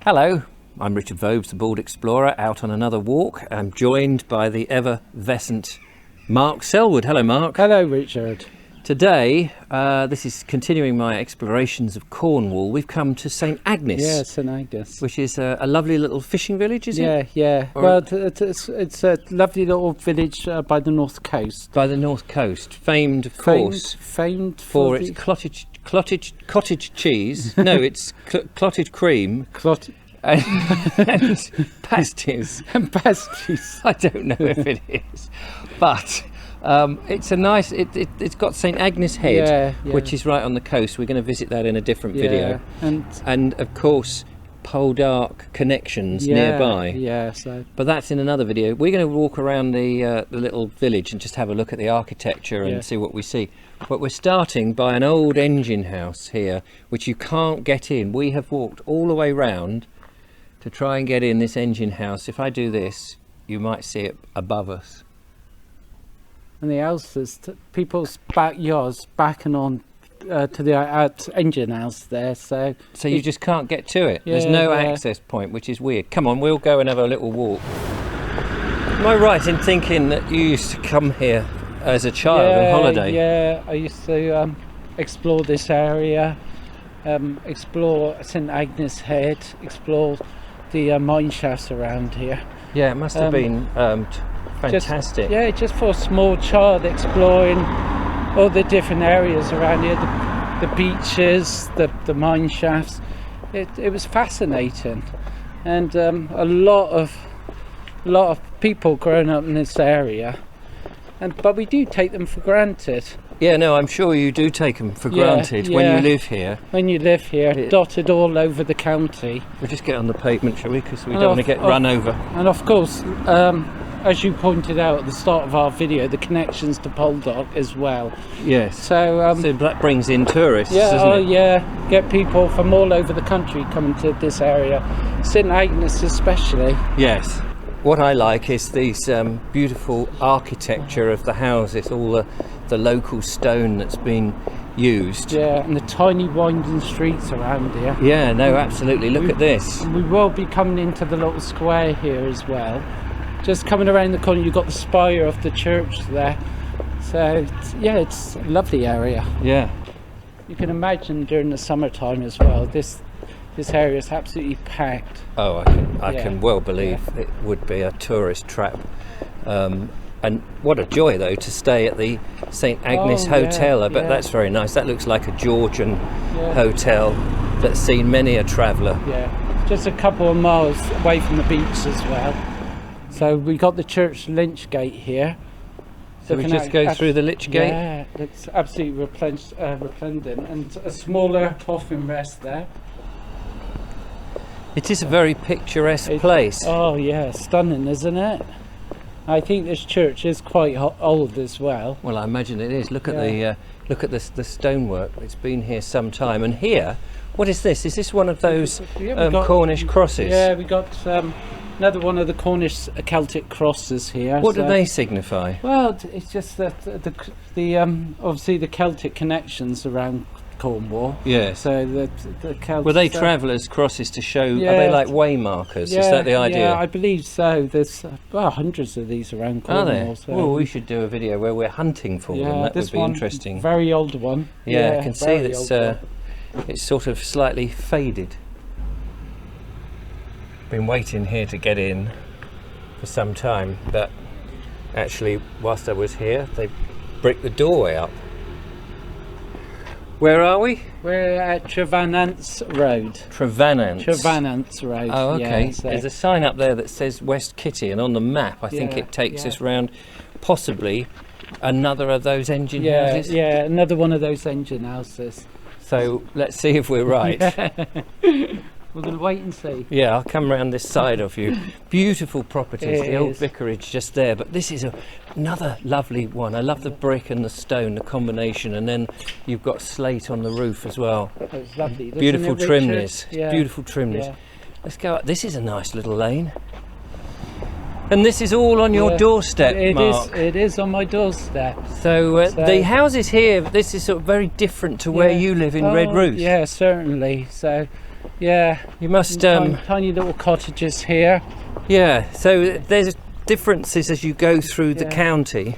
Hello, I'm Richard Vobes, the Bald Explorer, out on another walk. I'm joined by the effervescent Mark Sellwood. Hello, Mark. Hello, Richard. Today, this is continuing my explorations of Cornwall. We've come to St Agnes. Yeah, St Agnes. Which is a lovely little fishing village, is it? Yeah. Well, it's a lovely little village by the north coast. By the north coast, famed, of course, famed for its cottage cheese. No, it's clotted cream. And pasties. And pasties. I don't know if it is, but it's a nice. It's got St Agnes Head, which is right on the coast. We're going to visit that in a different video, and of course Poldark connections nearby. Yeah. But that's in another video. We're going to walk around the little village and just have a look at the architecture and see what we see. But we're starting by an old engine house here, which you can't get in. We have walked all the way round to try and get in this engine house. If I do this, you might see it above us. And the house is people's backyards backing on to the engine house there. So you just can't get to it. There's no access point, which is weird. Come on, we'll go and have a little walk. Am I right in thinking that you used to come here as a child on holiday? Yeah, I used to explore this area, explore St Agnes Head, explore the mine shafts around here. Yeah, it must have been fantastic. Just for a small child, exploring all the different areas around here, the beaches, the mine shafts. It was fascinating, and a lot of people growing up in this area, but we do take them for granted. Yeah, no, I'm sure you do take them for granted when you live here. When you live here, dotted all over the county. We'll just get on the pavement, shall we? Because we don't want to get run over. And of course, as you pointed out at the start of our video, the connections to Poldark as well. Yes. So that brings in tourists, doesn't it? Get people from all over the country coming to this area, St Agnes especially. Yes. What I like is these beautiful architecture of the houses, all the local stone that's been used. Yeah, and the tiny winding streets around here. Yeah, no, absolutely. Look at this. We will be coming into the little square here as well. Just coming around the corner, you've got the spire of the church there. So, it's a lovely area. Yeah. You can imagine during the summertime as well, this area is absolutely packed. Oh, I can well believe it would be a tourist trap. And what a joy, though, to stay at the St Agnes Hotel. I bet that's very nice. That looks like a Georgian hotel that's seen many a traveller. Yeah, just a couple of miles away from the beach as well. So we got the church lynch gate here. So we just go through the lych gate? Yeah, it's absolutely resplendent, and a smaller coffin rest there. It is a very picturesque place. Oh yeah, stunning, isn't it? I think this church is quite old as well. Well, I imagine it is. Look at the stonework. It's been here some time. And here, what is this? Is this one of those Cornish crosses? Yeah, we got another one of the Cornish Celtic crosses here. What do they signify? Well, it's just that the obviously the Celtic connections around Cornwall. Yeah. So the Celts. Were they travellers' crosses to show? Are they like way markers? Is that the idea? Yeah, I believe so. There's hundreds of these around Cornwall. Are there? So. Well, we should do a video where we're hunting for them. That would be interesting. Very old one. Yeah, I can see that it's sort of slightly faded. Been waiting here to get in for some time, but actually, whilst I was here, they bricked the doorway up. Where are we? We're at Trevanance Road. Trevanance Road. Oh, okay. Yeah, so. There's a sign up there that says West Kitty, and on the map, I think it takes us round possibly another of those engine houses. Yeah, another one of those engine houses. So let's see if we're right. We're going to wait and see. Yeah, I'll come round this side of you. Beautiful properties, the old vicarage just there. But this is another lovely one. I love the brick and the stone, the combination. And then you've got slate on the roof as well. It's lovely. Beautiful trimneys. Beautiful trimneys. Yeah. Let's go up. This is a nice little lane. And this is all on your doorstep, Mark. It is on my doorstep. So the houses here, this is sort of very different to where you live in Redruth. Yeah, certainly. So Yeah. You must tiny little cottages here. Yeah, so there's differences as you go through the county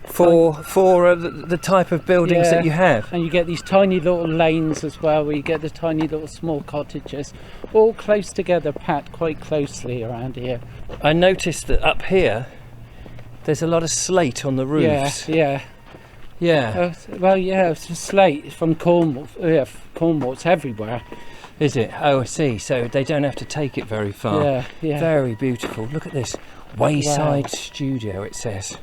for the type of buildings that you have. And you get these tiny little lanes as well, where you get the tiny little small cottages, all close together, packed quite closely around here. I noticed that up here there's a lot of slate on the roofs. Yeah. Well, yeah, it's a slate from Cornwall. Yeah, Cornwall, it's everywhere. Is it? Oh, I see. So they don't have to take it very far. Yeah. Very beautiful. Look at this. Wayside studio, it says.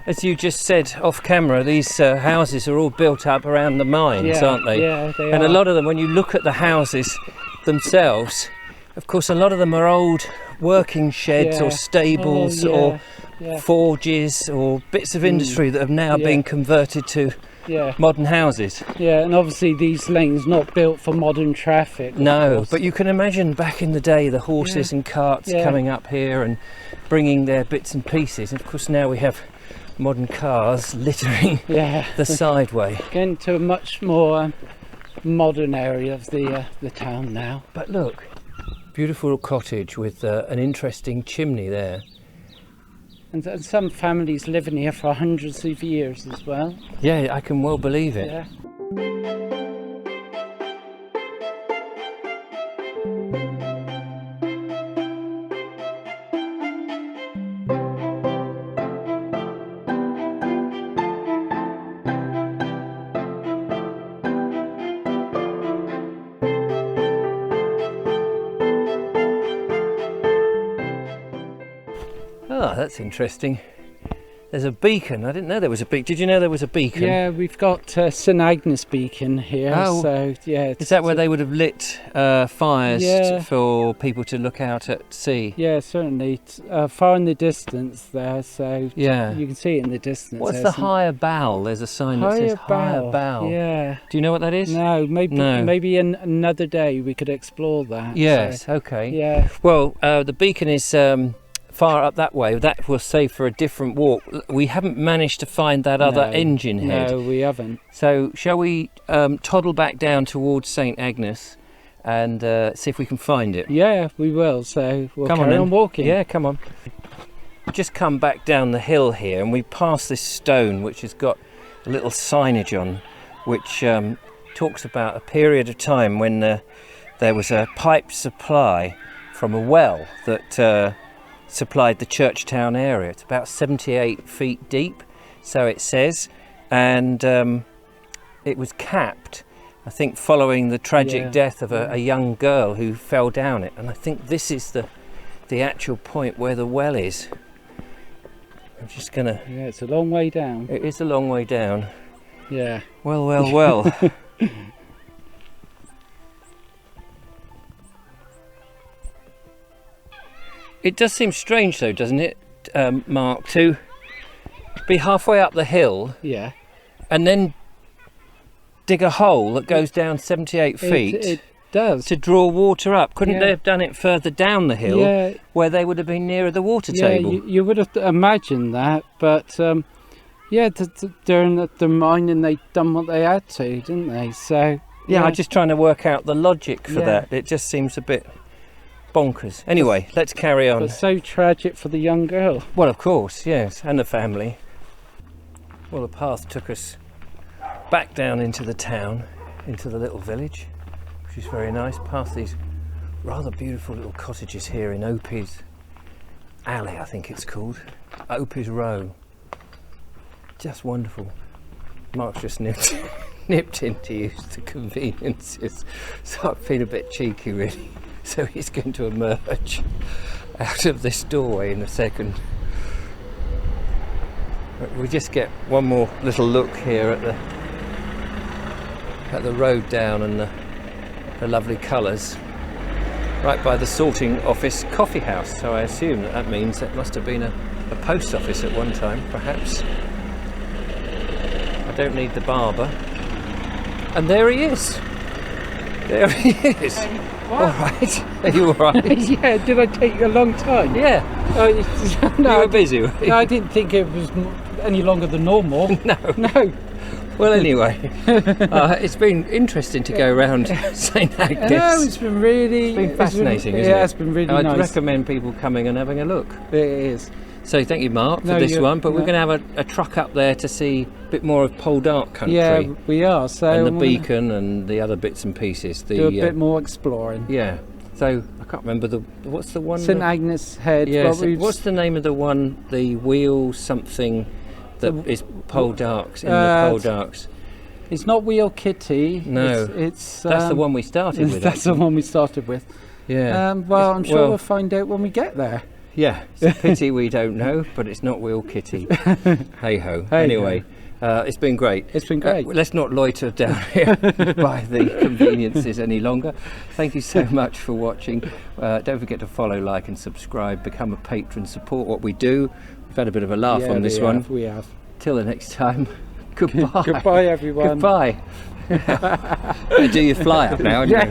As you just said off camera, these houses are all built up around the mines, aren't they? Yeah, they and are. A lot of them, when you look at the houses themselves, of course, a lot of them are old working sheds or stables or forges or bits of industry that have now been converted to modern houses. Yeah, and obviously these lanes not built for modern traffic. No, but you can imagine back in the day the horses and carts coming up here and bringing their bits and pieces. And of course now we have modern cars littering the sideway. Getting to a much more modern area of the town now. But look, beautiful little cottage with an interesting chimney there. And some families living here for hundreds of years as well. Yeah, I can well believe it. Yeah. Oh, that's interesting. There's a beacon. I didn't know there was a beacon. Did you know there was a beacon? Yeah, we've got St Agnes Beacon here. Oh, so yeah. Is that where they would have lit fires for people to look out at sea? Yeah, certainly. It's, far in the distance there, so you can see it in the distance. What's the higher bow? There's a sign that says higher bow. Yeah. Do you know what that is? No, maybe another day we could explore that. Yes, so, okay. Yeah. Well, the beacon is far up that way. That will save for a different walk. We haven't managed to find that other engine head. No, we haven't. So shall we toddle back down towards St Agnes and see if we can find it? Yeah, we will. So we'll carry on walking. Yeah, come on. We've just come back down the hill here and we pass this stone which has got a little signage on which talks about a period of time when there was a pipe supply from a well that supplied the Churchtown area. It's about 78 feet deep, so it says, and it was capped, I think, following the tragic death of a young girl who fell down it. And I think this is the actual point where the well is. I'm just gonna... Yeah, it's a long way down. It is a long way down. Yeah. Well. It does seem strange though, doesn't it, Mark, to be halfway up the hill and then dig a hole that goes down 78 feet it does. To draw water up. Couldn't they have done it further down the hill where they would have been nearer the water table? You would have imagined that, but during the mining they done what they had to, didn't they? So I'm just trying to work out the logic for that. It just seems a bit bonkers. Anyway, let's carry on. But so tragic for the young girl. Well, of course, yes, and the family. Well, the path took us back down into the town, into the little village, which is very nice, past these rather beautiful little cottages here in Opie's Alley, I think it's called. Opie's Row. Just wonderful. Mark's just nipped in to use the conveniences, so I feel a bit cheeky really. So he's going to emerge out of this doorway in a second. But we just get one more little look here at the road down and the lovely colours. Right by the sorting office coffee house. So I assume that means that must have been a post office at one time, perhaps. I don't need the barber. And there he is. There he is. All right. Are you all right? Yeah. Did I take a long time? Yeah. No, you were busy. No, I didn't think it was any longer than normal. No. Well, anyway, it's been interesting to go around St Agnes. No, it's been really fascinating, isn't it? Yeah, it's been really nice. I'd recommend people coming and having a look. It is. So thank you, Mark, for this one. But we're going to have a truck up there to see a bit more of Poldark country. Yeah, we are. So and the Beacon and the other bits and pieces. Do a bit more exploring. Yeah. So I can't remember what's the one? St Agnes Head. Yeah. What's the name of the one? The wheel something that is Poldarks in the Poldarks. It's not Wheel Kitty. No. It's that's the one we started with. That's the one we started with. Yeah. Well, I'm sure we'll find out when we get there. Yeah. It's a pity we don't know, but it's not Wheel Kitty. Hey ho. Anyway. It's been great. It's been great. Let's not loiter down here by the conveniences any longer. Thank you so much for watching. Don't forget to follow, like and subscribe. Become a patron. Support what we do. We've had a bit of a laugh on this one. We have. Till the next time. Goodbye. Goodbye, everyone. Goodbye. Do your fly up now. Yeah.